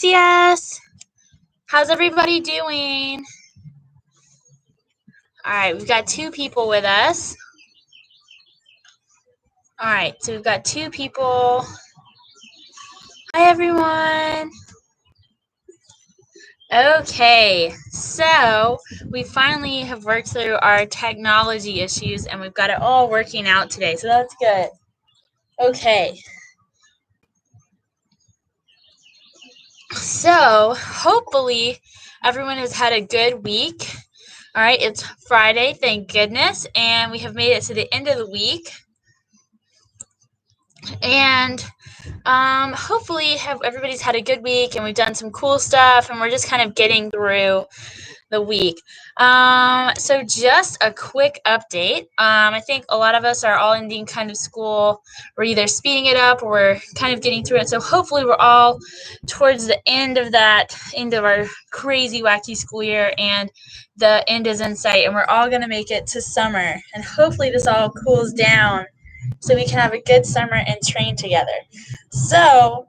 CS. How's everybody doing? All right, we've got 2 people with us. All right, so we've got 2 people. Hi, everyone. Okay, so we finally have worked through our technology issues, and we've got it all working out today, so that's good. Okay. So, hopefully, everyone has had a good week. All right, it's Friday, thank goodness, and we have made it to the end of the week. And hopefully everybody's had a good week, and we've done some cool stuff, and we're just kind of getting through the week. So just a quick update. I think a lot of us are all ending kind of school. We're either speeding it up or we're kind of getting through it. So hopefully we're all towards the end of our crazy, wacky school year, and the end is in sight, and we're all going to make it to summer. And hopefully this all cools down so we can have a good summer and train together. So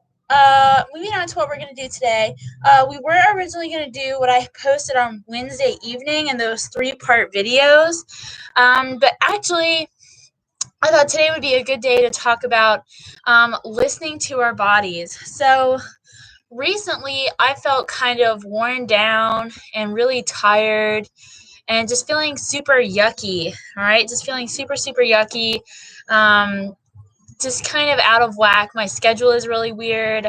moving on to what we're going to do today. We were originally going to do what I posted on Wednesday evening and those 3-part videos. But actually, I thought today would be a good day to talk about listening to our bodies. So recently, I felt kind of worn down and really tired and just feeling super yucky, all right? Just feeling super, super yucky. Just kind of out of whack. My schedule is really weird.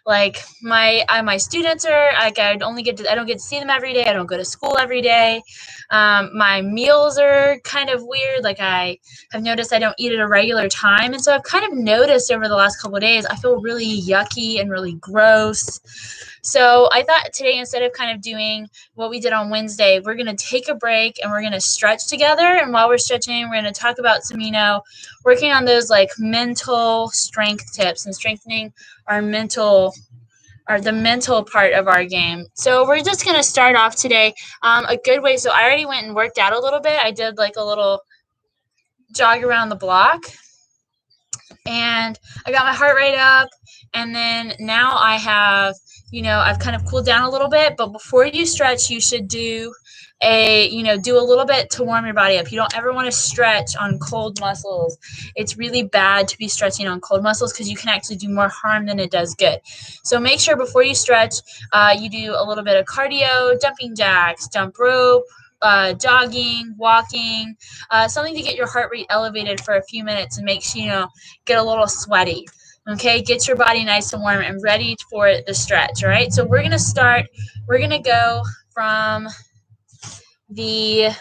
Like my students are like I don't get to see them every day. I don't go to school every day. My meals are kind of weird. Like I have noticed I don't eat at a regular time, and so I've kind of noticed over the last couple of days I feel really yucky and really gross. So I thought today, instead of kind of doing what we did on Wednesday, we're going to take a break and we're going to stretch together. And while we're stretching, we're going to talk about some, working on those like mental strength tips and strengthening our the mental part of our game. So we're just going to start off today a good way. So I already went and worked out a little bit. I did like a little jog around the block, and I got my heart rate up. And then now I have, I've kind of cooled down a little bit. But before you stretch, you should do a little bit to warm your body up. You don't ever want to stretch on cold muscles. It's really bad to be stretching on cold muscles because you can actually do more harm than it does good. So make sure before you stretch, you do a little bit of cardio, jumping jacks, jump rope, jogging, walking, something to get your heart rate elevated for a few minutes and makes you get a little sweaty. Okay, get your body nice and warm and ready for the stretch. All right, so we're gonna go from the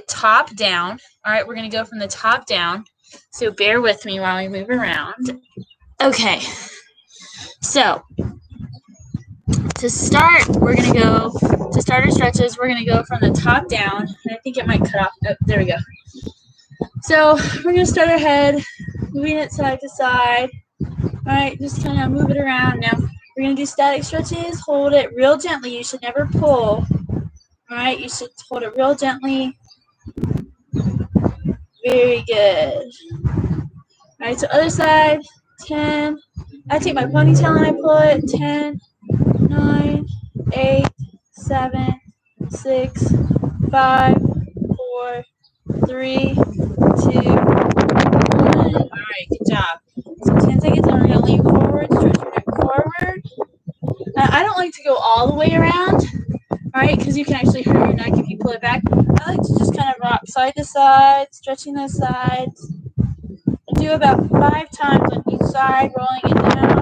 top down. All right, we're gonna go from the top down. So bear with me while we move around. Okay, so to start our stretches, we're going to go from the top down. And I think it might cut off. Oh, there we go. So we're going to start our head, moving it side to side. All right, just kind of move it around. Now we're going to do static stretches. Hold it real gently. You should never pull. All right, you should hold it real gently. Very good. All right, so other side, 10. I take my ponytail and I pull it. 10, 9, 8, 7, 6, 5, 4, 3, 2, 1. All right, good job. So 10 seconds, and we're going to lean forward, stretch your neck forward. Now, I don't like to go all the way around, all right, because you can actually hurt your neck if you pull it back. I like to just kind of rock side to side, stretching those sides. Do about 5 times on each side, rolling it down.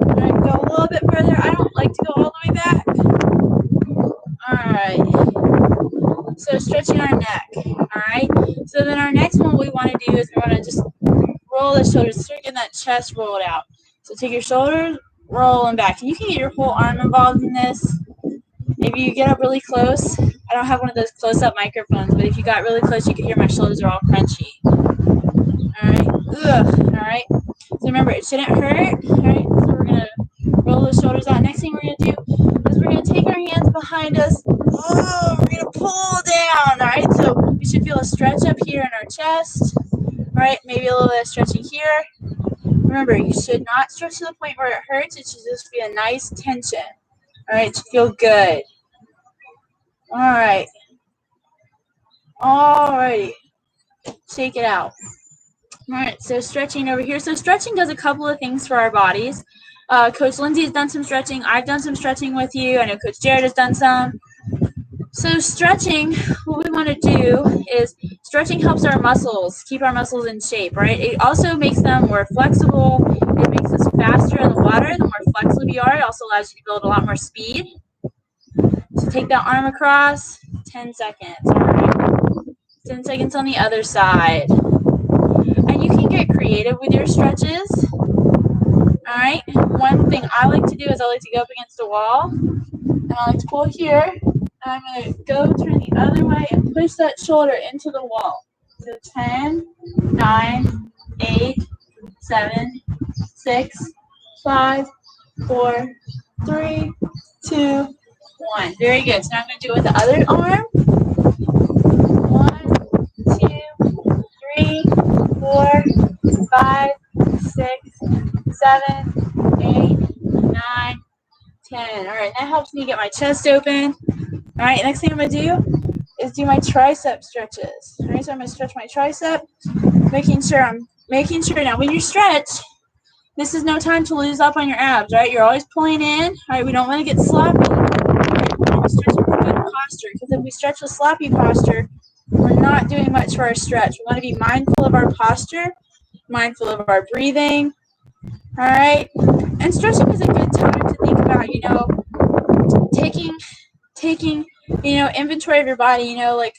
All right, go a little bit further. I don't like to go all the way back. All right. So stretching our neck. All right. So then our next one we want to do is we want to just roll the shoulders, start getting that chest rolled out. So take your shoulders, roll them back. And you can get your whole arm involved in this. Maybe you get up really close. I don't have one of those close-up microphones, but if you got really close, you can hear my shoulders are all crunchy. All right. Ugh. All right. So remember, it shouldn't hurt. All right. So we're going to roll the shoulders out. Next thing we're going to do is we're going to take our hands behind us. Oh, we're going to pull down. All right. So we should feel a stretch up here in our chest. All right. Maybe a little bit of stretching here. Remember, you should not stretch to the point where it hurts. It should just be a nice tension. All right, to feel good. All right. All righty. Shake it out. All right, so stretching over here. So stretching does a couple of things for our bodies. Coach Lindsay has done some stretching. I've done some stretching with you. I know Coach Jared has done some. So stretching, what we want to do is stretching helps our muscles, keep our muscles in shape, right? It also makes them more flexible. It makes us faster in the water. The more flexible you are, it also allows you to build a lot more speed. So take that arm across, 10 seconds. All right. 10 seconds on the other side. And you can get creative with your stretches. All right. One thing I like to do is I like to go up against a wall. And I like to pull here. And I'm going to go turn the other way and push that shoulder into the wall. So 10, 9, 8, 7, 6, 5, 4, 3, 2, 1. Very good. So now I'm going to do it with the other arm. 1, 2, 3, 4, 5, 6, 7, 8, 9, 10. All right, that helps me get my chest open. All right, next thing I'm going to do is do my tricep stretches. All right, so I'm going to stretch my tricep, making sure now when you stretch, this is no time to lose up on your abs, right? You're always pulling in. All right, we don't want to get sloppy. Right? We want to stretch with good posture, because if we stretch with sloppy posture, we're not doing much for our stretch. We want to be mindful of our posture, mindful of our breathing. All right, and stretching is a good time to think about, taking inventory of your body. Like,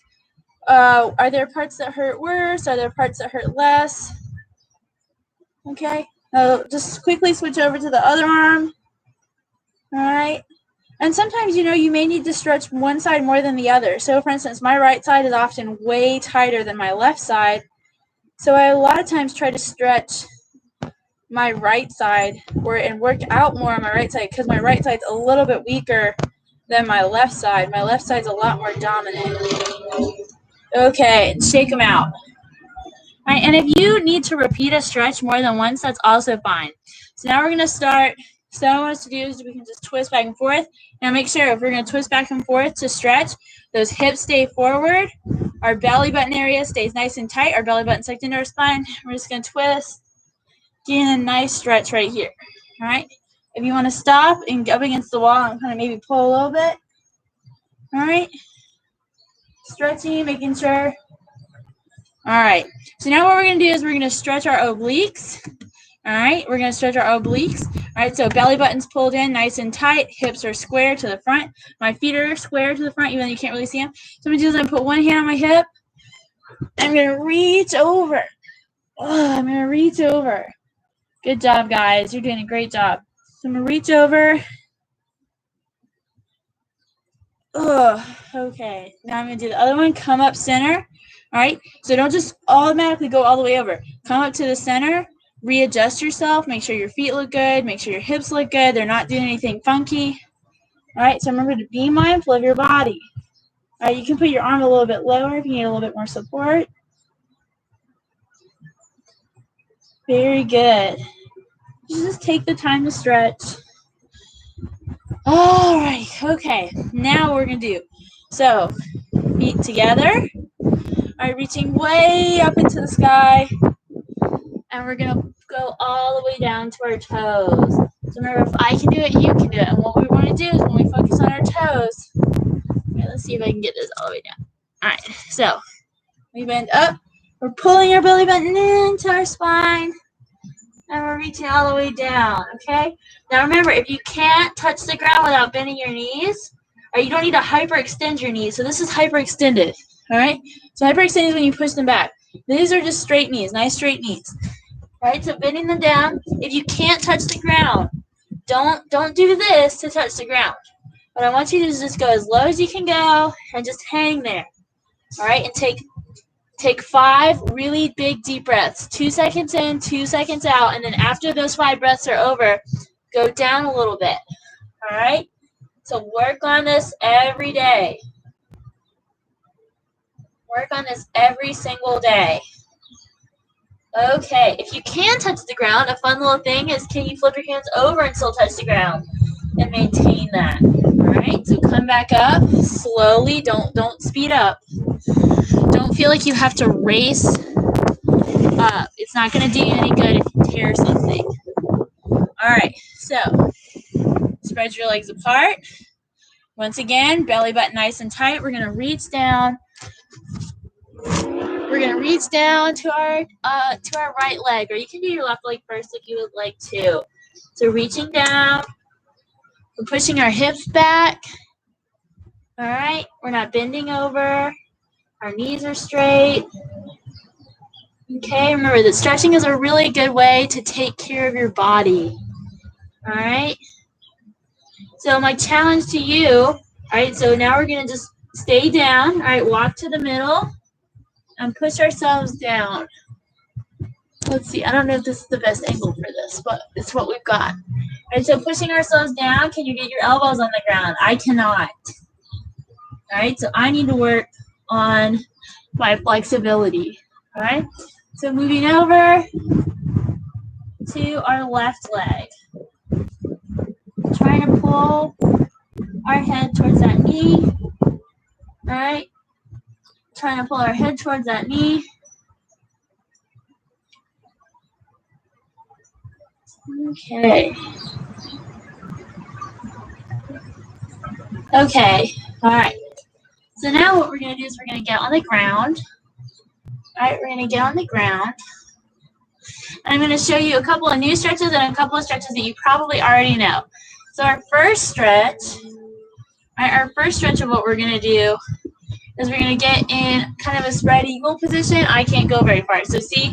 are there parts that hurt worse? Are there parts that hurt less? Okay, just quickly switch over to the other arm. All right, and sometimes you may need to stretch one side more than the other. So for instance, my right side is often way tighter than my left side, so I a lot of times try to stretch my right side and work out more on my right side, because my right side's a little bit weaker than my left side. My left side's a lot more dominant. Okay, shake them out. All right, and if you need to repeat a stretch more than once, that's also fine. So now we're going to start. So what I want us to do is we can just twist back and forth. Now make sure if we're going to twist back and forth to stretch, those hips stay forward. Our belly button area stays nice and tight. Our belly button sucked into our spine. We're just going to twist. Getting a nice stretch right here. All right. If you want to stop and go up against the wall and kind of maybe pull a little bit. All right. Stretching, making sure. All right. So now what we're going to do is we're going to stretch our obliques. All right. We're going to stretch our obliques. All right. So belly button's pulled in nice and tight. Hips are square to the front. My feet are square to the front, even though you can't really see them. So I'm going to do is I'm going to put one hand on my hip. I'm going to reach over. I'm going to reach over. Good job, guys. You're doing a great job. So I'm going to reach over. Okay. Now I'm going to do the other one. Come up center. All right. So don't just automatically go all the way over. Come up to the center. Readjust yourself. Make sure your feet look good. Make sure your hips look good. They're not doing anything funky. All right. So remember to be mindful of your body. All right. You can put your arm a little bit lower if you need a little bit more support. Very good. Just take the time to stretch. All right, okay, now we're going to do, so feet together, all right, reaching way up into the sky, and we're going to go all the way down to our toes. So remember, if I can do it, you can do it, and what we want to do is when we focus on our toes, okay, let's see if I can get this all the way down. All right, so we bend up, we're pulling our belly button into our spine, and we're reaching all the way down, okay? Now remember, if you can't touch the ground without bending your knees, or you don't need to hyperextend your knees. So this is hyperextended, all right? So hyperextended is when you push them back. These are just straight knees, nice straight knees, right? So bending them down. If you can't touch the ground, don't do this to touch the ground. What I want you to do is just go as low as you can go and just hang there, all right? And take 5 really big deep breaths. 2 seconds in, 2 seconds out, and then after those 5 breaths are over, go down a little bit. All right? So work on this every day. Work on this every single day. Okay, if you can touch the ground, a fun little thing is can you flip your hands over and still touch the ground and maintain that. All right, so come back up slowly. Don't speed up. Don't feel like you have to race up. It's not going to do you any good if you tear something. All right, so spread your legs apart. Once again, belly button nice and tight. We're going to reach down. We're going to reach down to our right leg, or you can do your left leg first if you would like to. So reaching down, we're pushing our hips back. All right, we're not bending over. Our knees are straight. Okay, remember that stretching is a really good way to take care of your body. All right. So my challenge to you, all right, so now we're going to just stay down. All right, walk to the middle and push ourselves down. Let's see, I don't know if this is the best angle for this, but it's what we've got. All right, so pushing ourselves down, can you get your elbows on the ground? I cannot. All right, so I need to work on my flexibility. All right, so moving over to our left leg. Trying to pull our head towards that knee. All right, trying to pull our head towards that knee. Okay. Okay. All right. So now what we're going to do is we're going to get on the ground. All right, we're going to get on the ground. And I'm going to show you a couple of new stretches and a couple of stretches that you probably already know. So our first stretch, of what we're going to do is we're going to get in kind of a spread eagle position. I can't go very far. So see,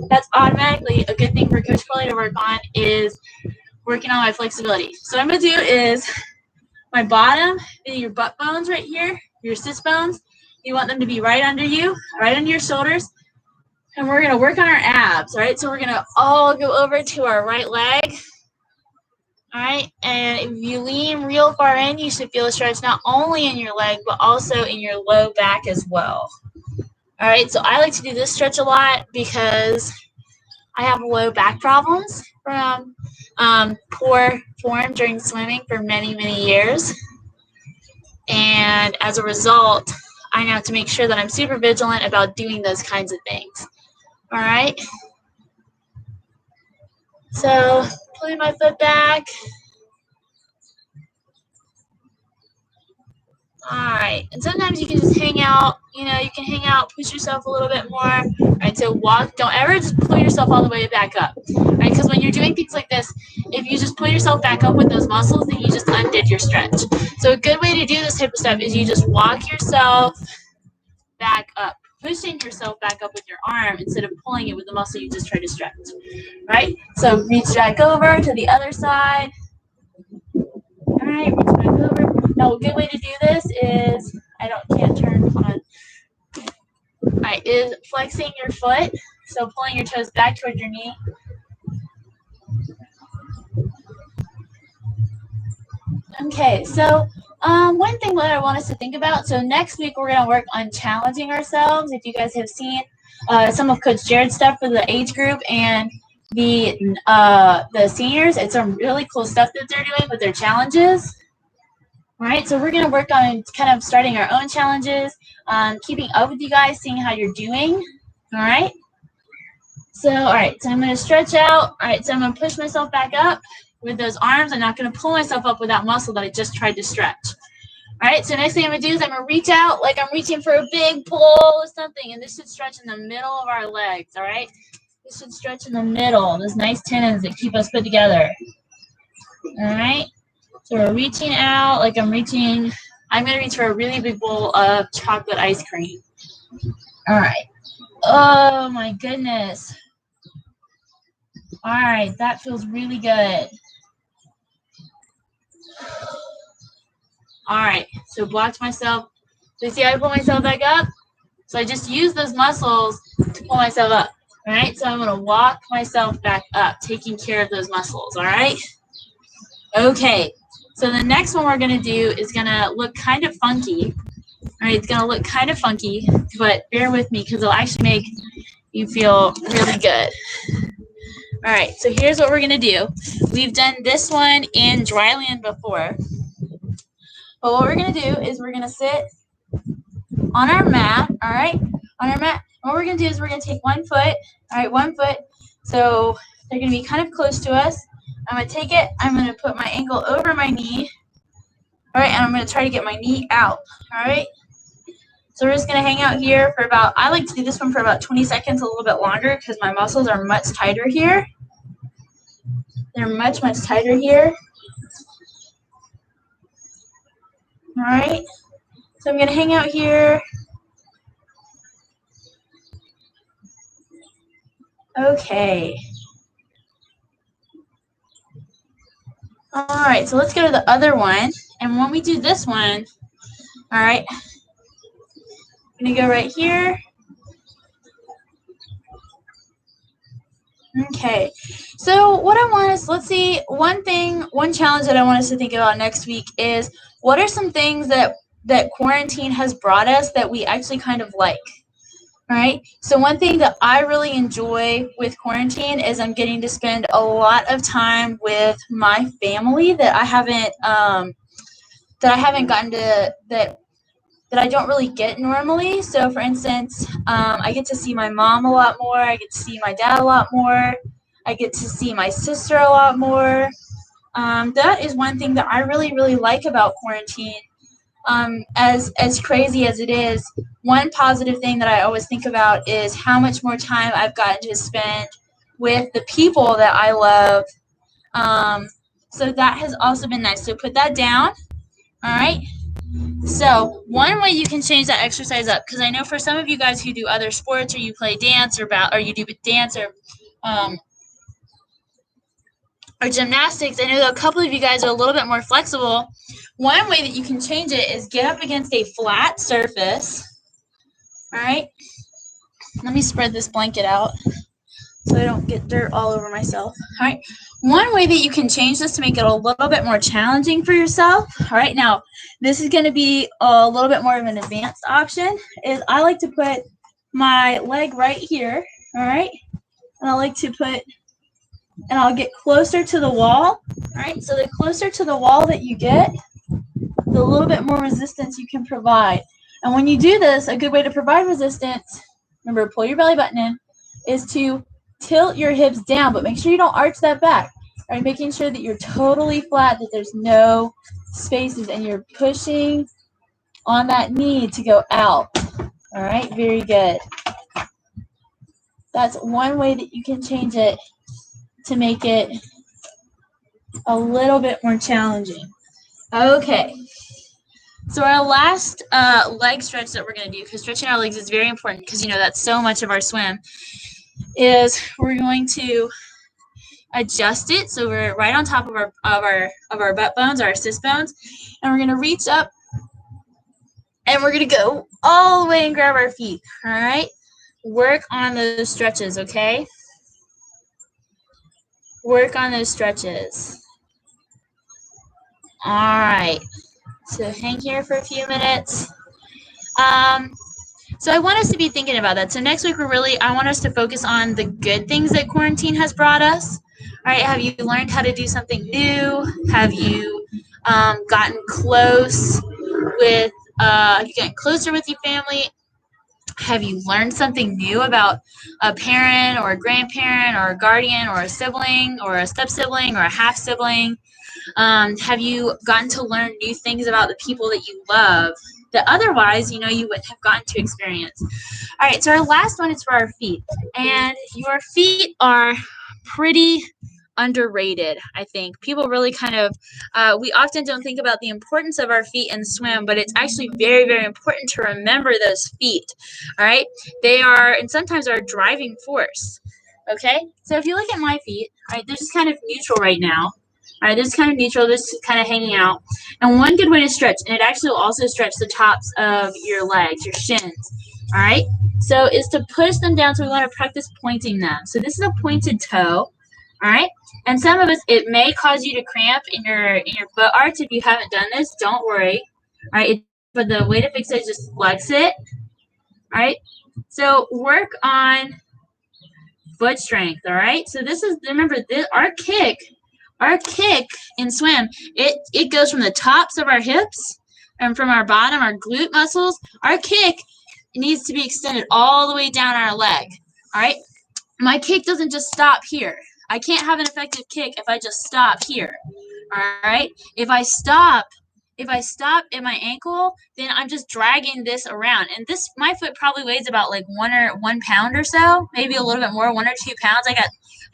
that's automatically a good thing for Coach Corley to work on is working on my flexibility. So what I'm going to do is my bottom, your butt bones right here, your sit bones, you want them to be right under you, right under your shoulders. And we're going to work on our abs, all right? So we're going to all go over to our right leg, all right? And if you lean real far in, you should feel a stretch not only in your leg, but also in your low back as well. All right, so I like to do this stretch a lot because I have low back problems from poor form during swimming for many, many years. And as a result, I now have to make sure that I'm super vigilant about doing those kinds of things. All right. So pulling my foot back. All right. And sometimes you can just hang out. You know, you can hang out, push yourself a little bit more. All right. So walk. Don't ever just pull yourself all the way back up. All right. Because when you're doing things like this, if you just pull yourself back up with those muscles, then you just undid your stretch. So a good way to do this type of stuff is you just walk yourself back up, pushing yourself back up with your arm instead of pulling it with the muscle you just tried to stretch, right? So reach back over to the other side. All right, reach back over. Now, a good way to do this is, can't turn on. All right, is flexing your foot. So pulling your toes back towards your knee. Okay, so one thing that I want us to think about, so next week we're going to work on challenging ourselves. If you guys have seen some of Coach Jared's stuff for the age group and the seniors, it's some really cool stuff that they're doing with their challenges. All right, so we're going to work on kind of starting our own challenges, keeping up with you guys, seeing how you're doing. All right. So, all right, so I'm going to stretch out. All right, so I'm going to push myself back up with those arms. I'm not going to pull myself up with that muscle that I just tried to stretch. All right, so next thing I'm going to do is I'm going to reach out like I'm reaching for a big pull or something, and this should stretch in the middle of our legs, all right? This should stretch in the middle, those nice tendons that keep us put together. All right, so we're reaching out like I'm going to reach for a really big bowl of chocolate ice cream. All right. Oh, my goodness. All right, that feels really good. All right, so watch myself. So you see I pull myself back up? So I just use those muscles to pull myself up. All right, so I'm going to walk myself back up, taking care of those muscles, all right? Okay, so the next one we're going to do is going to look kind of funky. All right, it's going to look kind of funky, but bear with me because it'll actually make you feel really good. All right, so here's what we're going to do. We've done this one in dryland before. But what we're going to do is we're going to sit on our mat, all right? On our mat. And what we're going to do is we're going to take 1 foot, all right, 1 foot. So they're going to be kind of close to us. I'm going to take it. I'm going to put my ankle over my knee, all right? And I'm going to try to get my knee out, all right? So we're just going to hang out here for about, I like to do this one for about 20 seconds, a little bit longer, because my muscles are much tighter here. They're much, much tighter here. All right. So I'm going to hang out here. Okay. All right. So let's go to the other one. And when we do this one, all right, I'm going to go right here. Okay. So what I want is, let's see, one challenge that I want us to think about next week is what are some things that quarantine has brought us that we actually kind of like? All right. So one thing that I really enjoy with quarantine is I'm getting to spend a lot of time with my family that I haven't gotten to that I don't really get normally. So for instance, I get to see my mom a lot more. I get to see my dad a lot more. I get to see my sister a lot more. That is one thing that I really, really like about quarantine. As crazy as it is, one positive thing that I always think about is how much more time I've gotten to spend with the people that I love. So that has also been nice. So put that down. All right. So one way you can change that exercise up, because I know for some of you guys who do other sports or you play dance or you do dance or gymnastics, I know that a couple of you guys are a little bit more flexible. One way that you can change it is get up against a flat surface. All right. Let me spread this blanket out so I don't get dirt all over myself. All right. One way that you can change this to make it a little bit more challenging for yourself, all right, now, this is going to be a little bit more of an advanced option, is I like to put my leg right here, all right, and I'll get closer to the wall, all right, so the closer to the wall that you get, the little bit more resistance you can provide. And when you do this, a good way to provide resistance, remember, pull your belly button in, is to tilt your hips down, but make sure you don't arch that back. All right, making sure that you're totally flat, that there's no spaces, and you're pushing on that knee to go out. All right, very good. That's one way that you can change it to make it a little bit more challenging. Okay. So our last leg stretch that we're going to do, because stretching our legs is very important, because that's so much of our swim, is we're going to adjust it so we're right on top of our butt bones, our assist bones, and we're going to reach up and we're going to go all the way and grab our feet. All right, work on those stretches. Okay, work on those stretches. All right, so hang here for a few minutes. So I want us to be thinking about that. So next week I want us to focus on the good things that quarantine has brought us. All right, have you learned how to do something new? Have you gotten close with, have you gotten closer with your family? Have you learned something new about a parent or a grandparent or a guardian or a sibling or a step-sibling or a half-sibling? Have you gotten to learn new things about the people that you love that otherwise, you wouldn't have gotten to experience? All right, so our last one is for our feet. And your feet are pretty underrated, I think. People really kind of, we often don't think about the importance of our feet in swim, but it's actually very, very important to remember those feet, all right? They are, and sometimes are a driving force, okay? So if you look at my feet, all right, they're just kind of neutral right now. All right, this is kind of neutral. This is kind of hanging out. And one good way to stretch, and it actually will also stretch the tops of your legs, your shins, all right? So is to push them down. So we want to practice pointing them. So this is a pointed toe, all right? And some of us, it may cause you to cramp in your foot arch. If you haven't done this, don't worry, all right? But the way to fix it is just flex it, all right? So work on foot strength, all right? So this is, remember, our kick in swim, it goes from the tops of our hips and from our bottom, our glute muscles. Our kick needs to be extended all the way down our leg, all right? My kick doesn't just stop here. I can't have an effective kick if I just stop here, all right? If I stop at my ankle, then I'm just dragging this around. And this, my foot probably weighs about like 1 pound or so, maybe a little bit more, 1 or 2 pounds.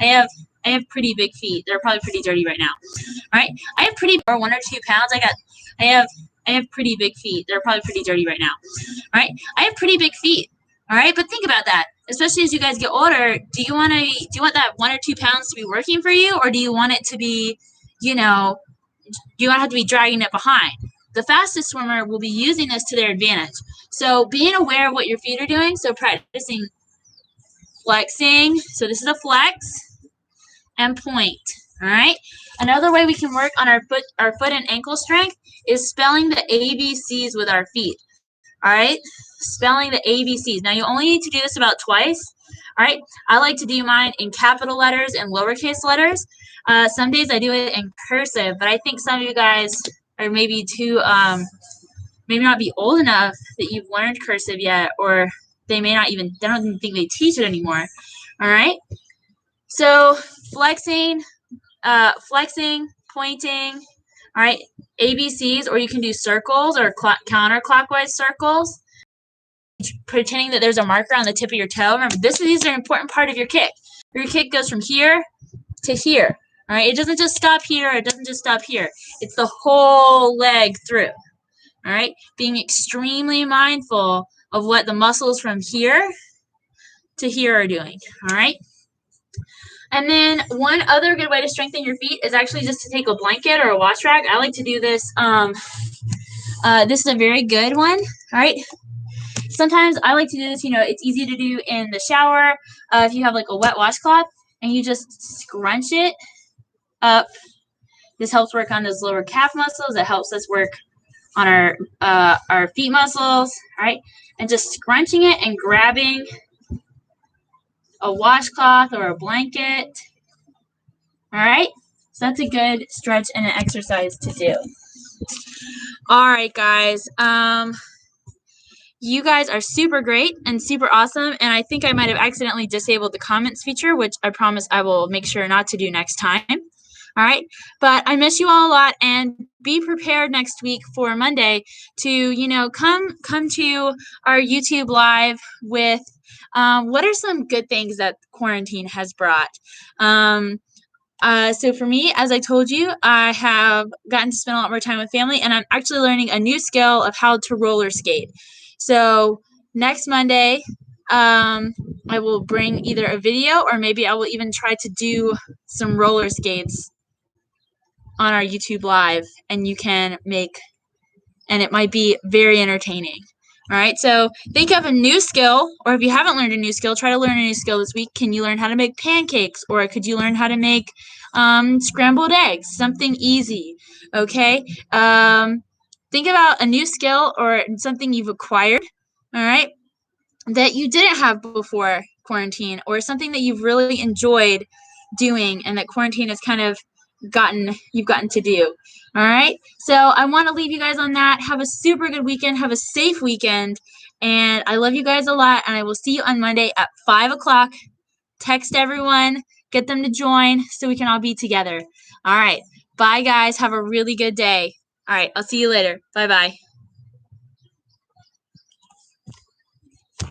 I have pretty big feet. They're probably pretty dirty right now. All right, I have pretty, or 1 or 2 pounds. I have pretty big feet. They're probably pretty dirty right now. All right, I have pretty big feet. All right, but think about that. Especially as you guys get older, do you want that 1 or 2 pounds to be working for you, or do you want it to be, you know, you don't have to be dragging it behind? The fastest swimmer will be using this to their advantage. So being aware of what your feet are doing, so practicing flexing. So this is a flex and point. All right. Another way we can work on our foot and ankle strength is spelling the ABCs with our feet. All right. Spelling the ABCs. Now you only need to do this about twice. All right. I like to do mine in capital letters and lowercase letters. Some days I do it in cursive, but I think some of you guys are maybe maybe not be old enough that you've learned cursive yet, or they don't even think they teach it anymore. All right. So flexing, pointing. All right. ABCs, or you can do circles or counterclockwise circles, pretending that there's a marker on the tip of your toe. Remember, these are an important part of your kick. Your kick goes from here to here. All right, it doesn't just stop here. It doesn't just stop here. It's the whole leg through. All right, being extremely mindful of what the muscles from here to here are doing. All right. And then one other good way to strengthen your feet is actually just to take a blanket or a wash rag. I like to do this. This is a very good one. All right. Sometimes I like to do this, it's easy to do in the shower. If you have like a wet washcloth and you just scrunch it up. This helps work on those lower calf muscles. It helps us work on our feet muscles, all right? And just scrunching it and grabbing a washcloth or a blanket, all right? So that's a good stretch and an exercise to do. All right, guys. You guys are super great and super awesome, and I think I might have accidentally disabled the comments feature, which I promise I will make sure not to do next time. All right, but I miss you all a lot, and be prepared next week for Monday to, come to our YouTube live with what are some good things that quarantine has brought. So for me, as I told you, I have gotten to spend a lot more time with family, and I'm actually learning a new skill of how to roller skate. So next Monday, I will bring either a video, or maybe I will even try to do some roller skates on our YouTube live, and it might be very entertaining. All right, so think of a new skill, or if you haven't learned a new skill, try to learn a new skill this week. Can you learn how to make pancakes, or could you learn how to make scrambled eggs? Something easy, okay? Think about a new skill or something you've acquired, all right, that you didn't have before quarantine, or something that you've really enjoyed doing and that quarantine has kind of you've gotten to do. All right. So I want to leave you guys on that. Have a super good weekend. Have a safe weekend. And I love you guys a lot. And I will see you on Monday at 5 o'clock. Text everyone. Get them to join so we can all be together. All right. Bye, guys. Have a really good day. All right. I'll see you later. Bye-bye.